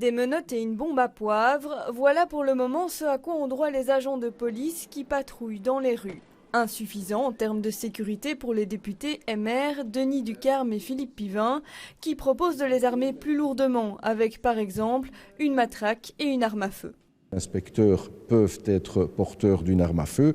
Des menottes et une bombe à poivre, voilà pour le moment ce à quoi ont droit les agents de police qui patrouillent dans les rues. Insuffisant en termes de sécurité pour les députés MR Denis Ducarme et Philippe Pivin, qui proposent de les armer plus lourdement, avec par exemple une matraque et une arme à feu. Les inspecteurs peuvent être porteurs d'une arme à feu.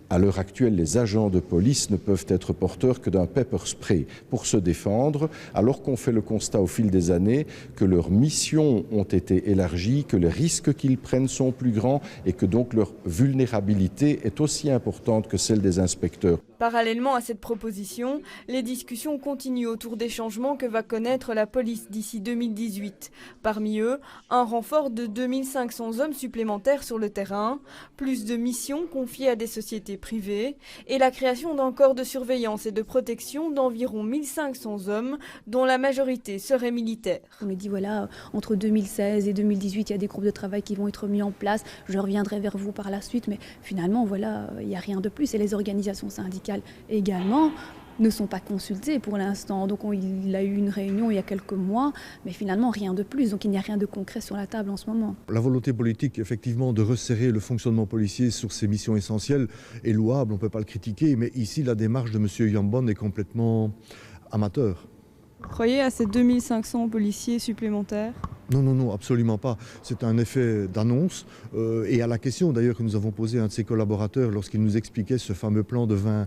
À l'heure actuelle, les agents de police ne peuvent être porteurs que d'un pepper spray pour se défendre, alors qu'on fait le constat au fil des années que leurs missions ont été élargies, que les risques qu'ils prennent sont plus grands et que donc leur vulnérabilité est aussi importante que celle des inspecteurs. Parallèlement à cette proposition, les discussions continuent autour des changements que va connaître la police d'ici 2018. Parmi eux, un renfort de 2500 hommes supplémentaires sur le terrain, plus de missions confiées à des sociétés privées et la création d'un corps de surveillance et de protection d'environ 1500 hommes, dont la majorité serait militaire. On nous dit voilà, entre 2016 et 2018, il y a des groupes de travail qui vont être mis en place. Je reviendrai vers vous par la suite, mais finalement, voilà, il n'y a rien de plus. Et les organisations syndicales également ne sont pas consultées pour l'instant. Donc il a eu une réunion il y a quelques mois, mais finalement rien de plus. Donc il n'y a rien de concret sur la table en ce moment. La volonté politique, effectivement, de resserrer le fonctionnement policier sur ses missions essentielles est louable, on ne peut pas le critiquer, mais ici la démarche de M. Yambon est complètement amateur. Vous croyez à ces 2500 policiers supplémentaires ? Non, absolument pas. C'est un effet d'annonce. Et à la question d'ailleurs que nous avons posée à un de ses collaborateurs lorsqu'il nous expliquait ce fameux plan de 20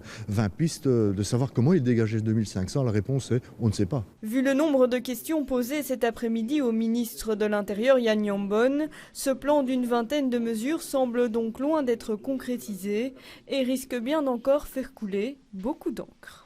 pistes, de savoir comment il dégageait 2500, la réponse est on ne sait pas. Vu le nombre de questions posées cet après-midi au ministre de l'Intérieur Yann Yambon, ce plan d'une vingtaine de mesures semble donc loin d'être concrétisé et risque bien d'encore faire couler beaucoup d'encre.